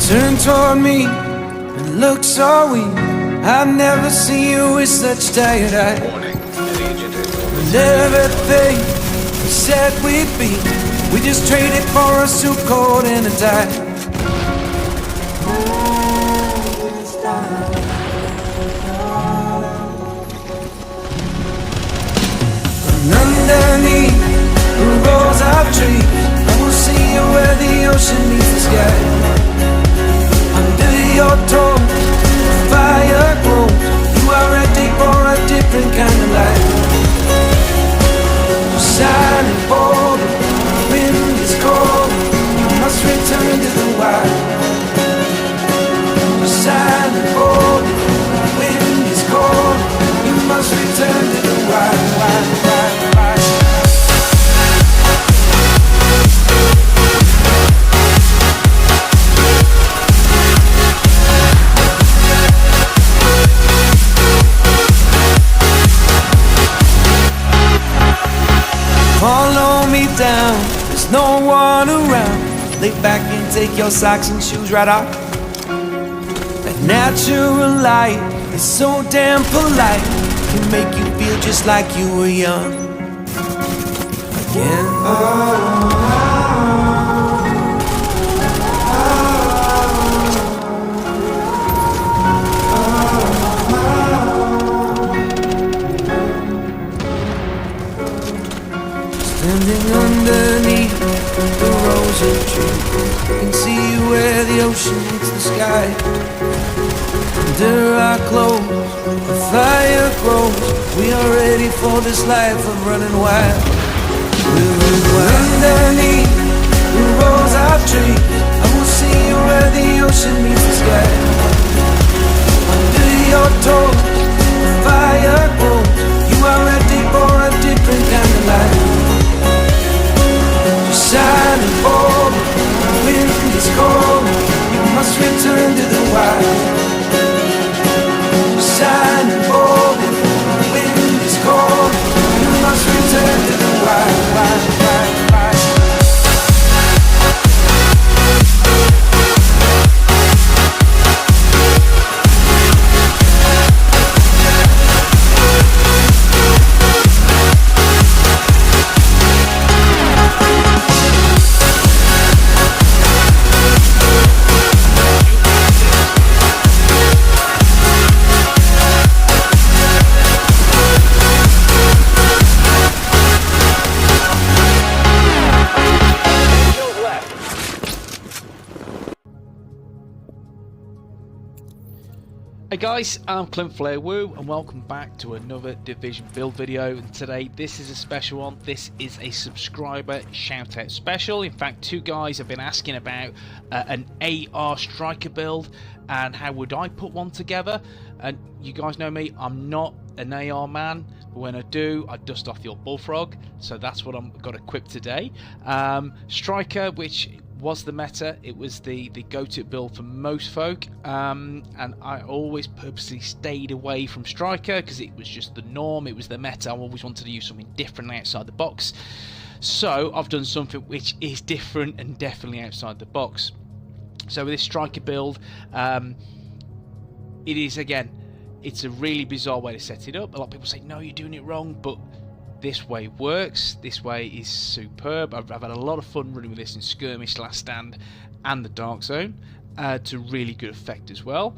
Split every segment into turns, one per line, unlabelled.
Turn toward me and look so weak. I've never seen you with such tired eyes. And everything we said we'd be, we just traded for a suit coat and a tie. And underneath the rows of trees, I will see you where the ocean meets the sky. Under your toes, the fire grows. You are ready for a different kind of life. Silent bold, the wind is cold. You must return to the wild. Silent bold, the wind is cold. You must return to the wild, wild, wild, wild. Follow me down, there's no one around. Lay back and take your socks and shoes right off. That natural light is so damn polite. Can make you feel just like you were young again. Standing underneath the rosy tree, I can see where the ocean meets the sky. Under our clothes, the fire grows. We are ready for this life of running wild. We're underneath the rows of trees, I will see you where the ocean meets the sky. Under your toes, the fire grows. You are ready for a different kind of life. Silent bold, the wind is cold. You must return to the wild. Silent bold, the wind is cold. You must return to the wild, wild, wild, wild.
Hey guys, I'm Clint Flair Woo and welcome back to another Division build video. And today this is a special one. This is a subscriber shout out special. In fact, two guys have been asking about an AR striker build and how would I put one together. And you guys know me, I'm not an AR man, but when I do, I dust off the old Bullfrog. So that's what I've got equipped today. Striker, which was the meta, it was the go-to build for most folk, and I always purposely stayed away from striker because it was just the norm, it was the meta. I always wanted to use something different outside the box, so I've done something which is different and definitely outside the box. So with this striker build, it is, again, it's a really bizarre way to set it up. A lot of people say no, you're doing it wrong, but this way works, this way is superb. I've had a lot of fun running with this in Skirmish, Last Stand and the Dark Zone to really good effect as well.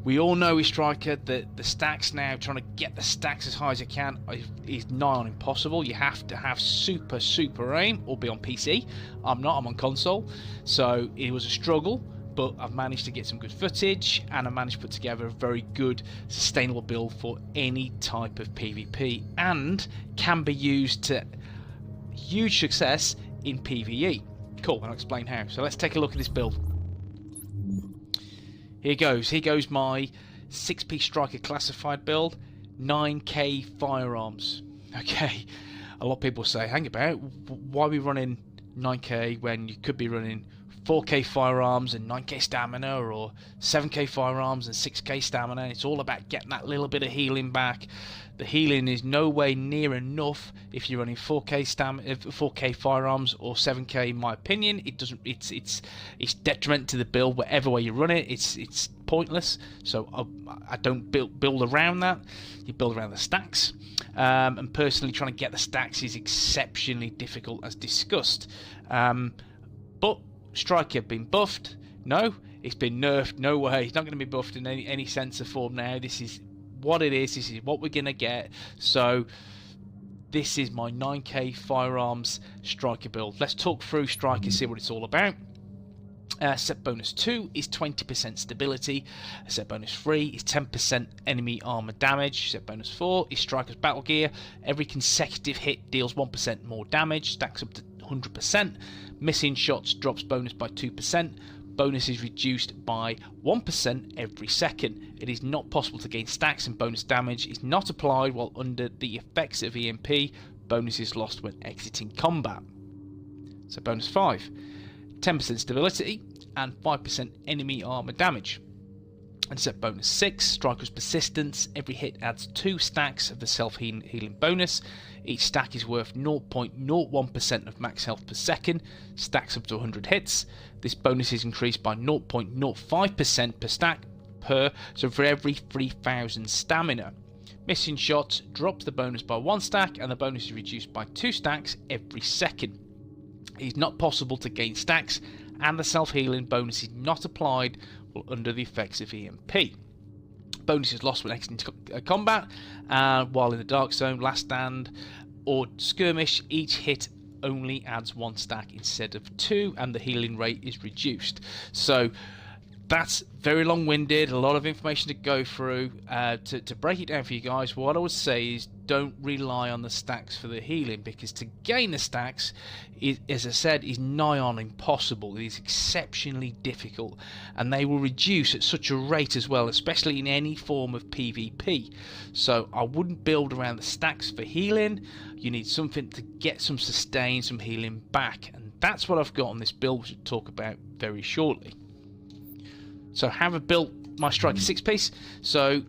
We all know with Striker that the stacks now, trying to get the stacks as high as you can is nigh on impossible. You have to have super aim or be on PC. I'm not, I'm on console, so it was a struggle, but I've managed to get some good footage and I managed to put together a very good sustainable build for any type of PvP and can be used to huge success in PvE. Cool, and I'll explain how. So let's take a look at this build. Here goes my 6-piece striker classified build, 9k firearms. Okay, a lot of people say, hang about, why are we running 9k when you could be running 4k firearms and 9k stamina, or 7k firearms and 6k stamina. It's all about getting that little bit of healing back. The healing is no way near enough if you're running 4k firearms or 7k. In my opinion, it doesn't. It's detriment to the build whatever way you run it. It's pointless. So I don't build around that. You build around the stacks. And personally, trying to get the stacks is exceptionally difficult, as discussed. But Striker been buffed? No. It's been nerfed? No way. It's not going to be buffed in any sense of form now. This is what it is. This is what we're going to get. So this is my 9k firearms Striker build. Let's talk through Striker, see what it's all about. Set bonus 2 is 20% stability. Set bonus 3 is 10% enemy armor damage. Set bonus 4 is Striker's battle gear. Every consecutive hit deals 1% more damage, stacks up to 100%. Missing shots drops bonus by 2%. Bonus is reduced by 1% every second. It is not possible to gain stacks, and bonus damage is not applied while under the effects of EMP. Bonus is lost when exiting combat. So bonus 5. 10% stability and 5% enemy armor damage. And set bonus 6, Striker's persistence. Every hit adds 2 stacks of the self-healing bonus. Each stack is worth 0.01% of max health per second. Stacks up to 100 hits. This bonus is increased by 0.05% per stack so for every 3000 stamina. Missing shots drops the bonus by 1 stack, and the bonus is reduced by 2 stacks every second. It is not possible to gain stacks, and the self-healing bonus is not applied while under the effects of EMP. Bonus is lost when exiting combat, while in the Dark Zone, Last Stand, or Skirmish. Each hit only adds 1 stack instead of 2, and the healing rate is reduced. So that's very long-winded, a lot of information to go through. To break it down for you guys, what I would say is don't rely on the stacks for the healing, because to gain the stacks, as I said, is nigh on impossible. It is exceptionally difficult, and they will reduce at such a rate as well, especially in any form of PvP. So I wouldn't build around the stacks for healing. You need something to get some sustain, some healing back, and that's what I've got on this build, which we'll talk about very shortly. So have I built my Striker 6-piece? So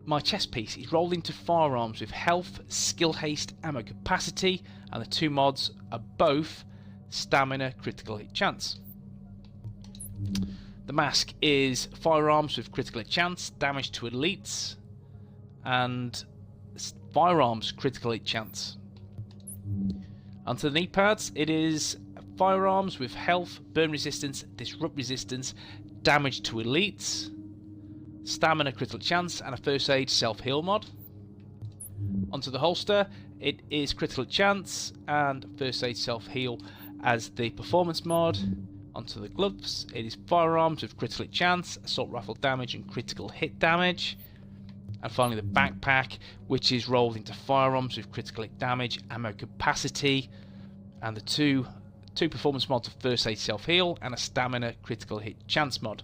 my chest piece is rolled into firearms with health, skill haste, ammo capacity, and the 2 mods are both stamina, critical hit chance. The mask is firearms with critical hit chance, damage to elites, and firearms critical hit chance. Onto the knee pads, it is firearms with health, burn resistance, disrupt resistance, damage to elites, stamina critical chance, and a first aid self-heal mod. Onto the holster, it is critical chance and first aid self-heal as the performance mod. Onto the gloves, it is firearms with critical chance, assault rifle damage, and critical hit damage. And finally the backpack, which is rolled into firearms with critical hit damage, ammo capacity, and the two performance mods of first aid self-heal and a stamina critical hit chance mod.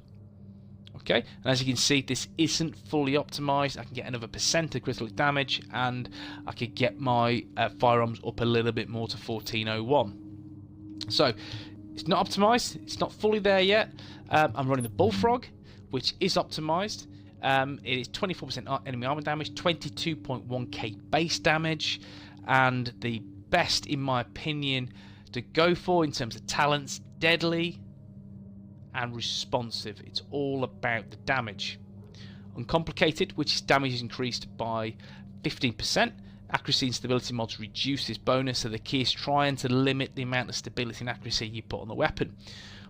Okay, and as you can see, this isn't fully optimized. I can get another % of critical hit damage, and I could get my firearms up a little bit more to 1401. So it's not optimized, it's not fully there yet. I'm running the Bullfrog, which is optimized. It is 24% enemy armor damage, 22.1k base damage, and the best, in my opinion, to go for in terms of talents: deadly and responsive. It's all about the damage. Uncomplicated, which is damage is increased by 15%. Accuracy and stability mods reduce this bonus, so the key is trying to limit the amount of stability and accuracy you put on the weapon.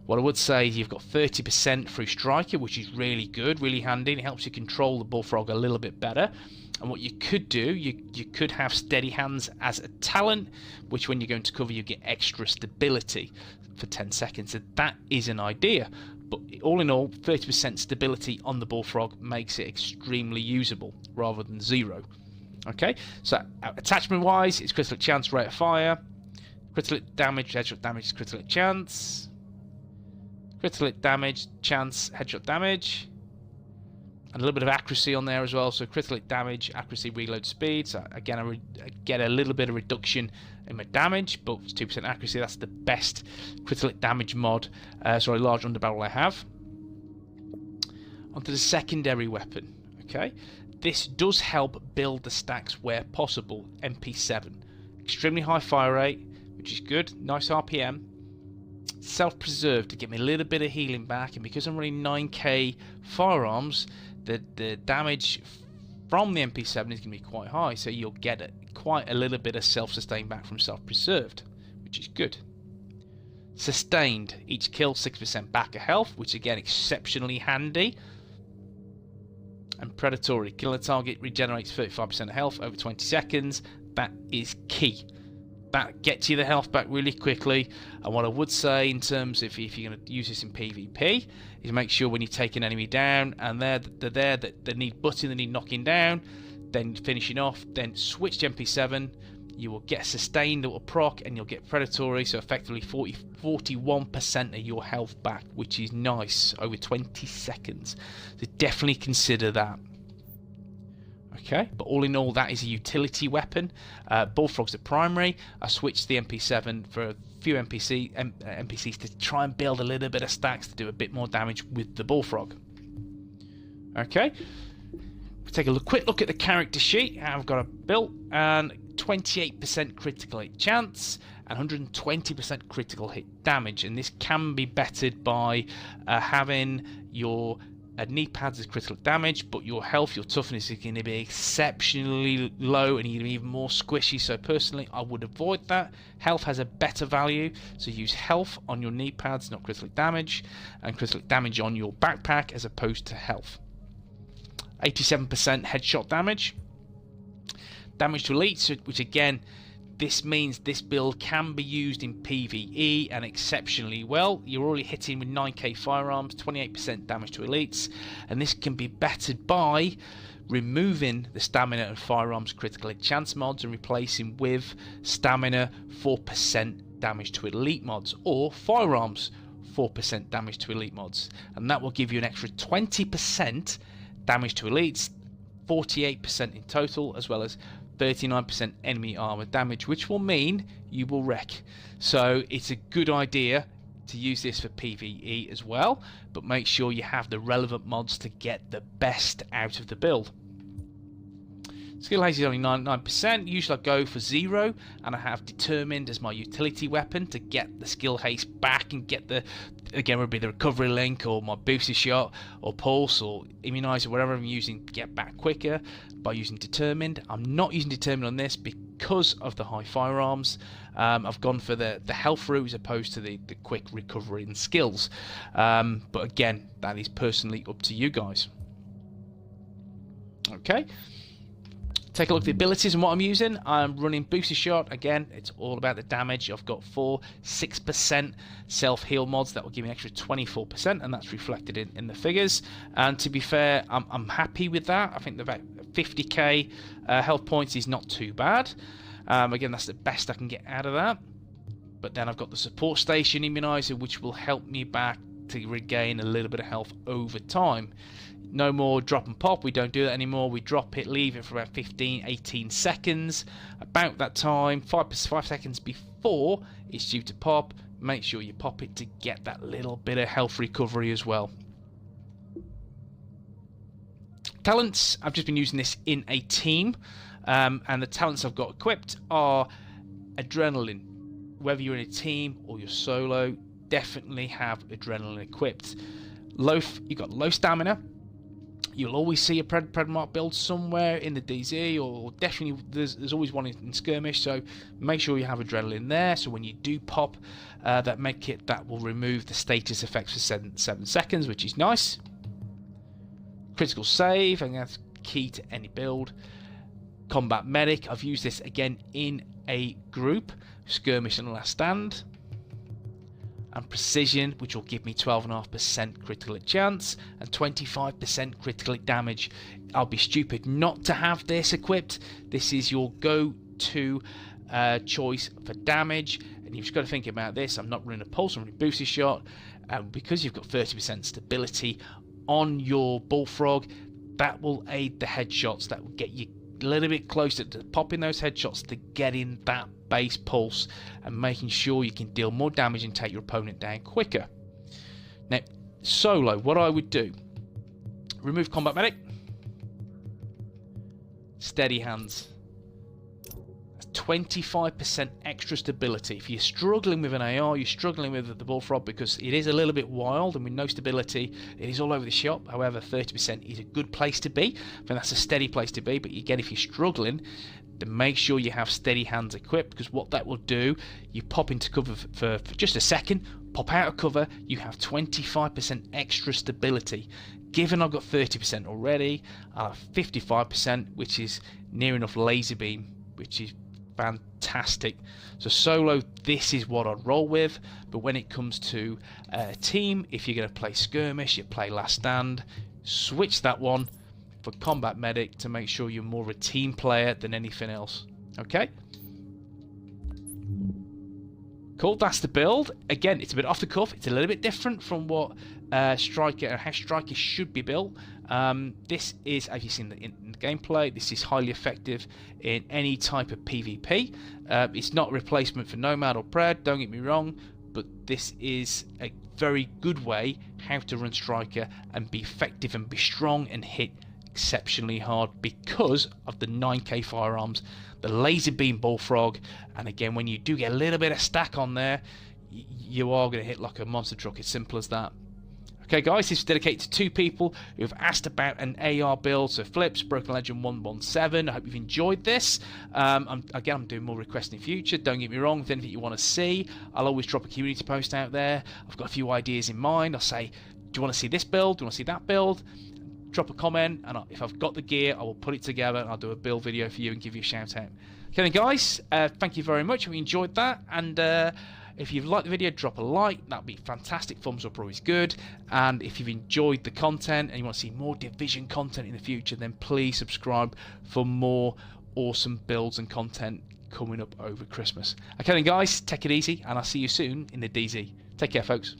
What I would say is you've got 30% through Striker, which is really good, really handy, and it helps you control the Bullfrog a little bit better. And what you could do, you could have Steady Hands as a talent, which when you go into cover you get extra stability for 10 seconds. So that is an idea. But all in all, 30% stability on the Bullfrog makes it extremely usable rather than 0. Okay, so attachment wise, it's critical chance, rate of fire, critical damage, headshot damage, critical chance, critical damage, chance, headshot damage, And a little bit of accuracy on there as well, so critical hit damage, accuracy, reload speed. So again, I get a little bit of reduction in my damage, but it's 2% accuracy. That's the best critical hit damage mod, sorry, large underbarrel I have. Onto the secondary weapon. Okay, this does help build the stacks where possible. MP7, extremely high fire rate, which is good, nice RPM. Self-preserve to give me a little bit of healing back, and because I'm running 9k firearms, the damage from the MP7 is going to be quite high, so you'll get quite a little bit of self-sustain back from self-preserved, which is good. Sustained, each kill 6% back of health, which again exceptionally handy. And predatory, kill a target regenerates 35% of health over 20 seconds. That is key. That gets you the health back really quickly. And what I would say in terms of if you're going to use this in PvP is make sure when you take an enemy down and they're there that they need butting, they need knocking down, then finishing off, then switch to MP7. You will get sustained that will proc, and you'll get predatory, so effectively 41% of your health back, which is nice over 20 seconds. So definitely consider that. Okay, but all in all, that is a utility weapon. Bullfrog's the primary. I switched the MP7 for a few NPCs to try and build a little bit of stacks to do a bit more damage with the Bullfrog. Okay, we'll take a quick look at the character sheet. I've got a built and 28% critical hit chance and 120% critical hit damage, and this can be bettered by having your knee pads as critical damage, but your health, your toughness is going to be exceptionally low and you're going to be even more squishy. So personally, I would avoid that. Health has a better value, so use health on your knee pads, not critical damage, and critical damage on your backpack as opposed to health. 87% headshot damage. Damage to elites, which again, this means this build can be used in PvE and exceptionally well. You're already hitting with 9k firearms, 28% damage to elites, and this can be bettered by removing the stamina and firearms critical hit chance mods and replacing with stamina 4% damage to elite mods, or firearms 4% damage to elite mods, and that will give you an extra 20% damage to elites, 48% in total, as well as 39% enemy armor damage, which will mean you will wreck. So it's a good idea to use this for PvE as well, but make sure you have the relevant mods to get the best out of the build. Skill haste is only 99%. Usually I go for 0, and I have determined as my utility weapon to get the skill haste back and get the, again, would be the recovery link or my boosted shot or pulse or immunizer, whatever I'm using to get back quicker by using determined. I'm not using determined on this because of the high firearms. I've gone for the health route as opposed to the quick recovery and skills. But again, that is personally up to you guys. Okay. Take a look at the abilities and what I'm using. I'm running boosted shot. Again, it's all about the damage. I've got 6% self-heal mods that will give me an extra 24%, and that's reflected in the figures. And to be fair, I'm happy with that. I think about 50k health points is not too bad. Again, that's the best I can get out of that. But then I've got the support station immunizer, which will help me back to regain a little bit of health over time. No more drop and pop, we don't do that anymore. We drop it, leave it for about 15-18 seconds. About that time, 5 seconds before it's due to pop, make sure you pop it to get that little bit of health recovery as well. Talents, I've just been using this in a team, and the talents I've got equipped are adrenaline. Whether you're in a team or you're solo, definitely have adrenaline equipped. You've got low stamina. You'll always see a Pred Mark build somewhere in the DZ, or definitely there's always one in skirmish, so make sure you have adrenaline there, so when you do pop that med kit, that will remove the status effects for 7 seconds, which is nice. Critical save, and that's key to any build. Combat medic, I've used this again in a group, skirmish and last stand. And precision, which will give me 12.5% critical hit chance and 25% critical hit damage. I'll be stupid not to have this equipped. This is your go-to choice for damage, and you've just got to think about this. I'm not running a pulse, I'm running a boosted shot, and because you've got 30% stability on your Bullfrog, That will aid the headshots. That will get you a little bit closer to popping those headshots, to getting that base pulse and making sure you can deal more damage and take your opponent down quicker. Now, solo, what I would do: remove combat medic, steady hands. 25% extra stability. If you're struggling with an AR, you're struggling with the Bullfrog because it is a little bit wild and with no stability, it is all over the shop. However, 30% is a good place to be. I think that's a steady place to be. But again, if you're struggling, then make sure you have steady hands equipped, because what that will do, you pop into cover for just a second, pop out of cover, you have 25% extra stability. Given I've got 30% already, I have 55%, which is near enough laser beam, which is fantastic. So solo, this is what I'd roll with. But when it comes to team, if you're going to play skirmish, you play last stand, switch that one for combat medic to make sure you're more of a team player than anything else. Okay, cool, that's the build. Again, it's a bit off the cuff, it's a little bit different from what Striker and how Striker should be built. This is, as you've seen in the gameplay, this is highly effective in any type of PvP. It's not a replacement for Nomad or Pred, don't get me wrong, but this is a very good way how to run Striker and be effective and be strong and hit exceptionally hard because of the 9k firearms, the laser beam Bullfrog, and again, when you do get a little bit of stack on there, you are going to hit like a monster truck. It's simple as that. Okay guys, this is dedicated to 2 people who have asked about an AR build, so Flips, Broken Legend 117. I hope you've enjoyed this. I'm doing more requests in the future, don't get me wrong. If anything you want to see, I'll always drop a community post out there. I've got a few ideas in mind. I'll say, do you want to see this build? Do you want to see that build? Drop a comment, and if I've got the gear, I will put it together and I'll do a build video for you and give you a shout out. Okay then guys, thank you very much. We enjoyed that, and if you've liked the video, drop a like, that'd be fantastic. Thumbs up are always good. And if you've enjoyed the content and you want to see more Division content in the future, then please subscribe for more awesome builds and content coming up over Christmas. Okay then guys, take it easy, and I'll see you soon in the DZ. Take care folks.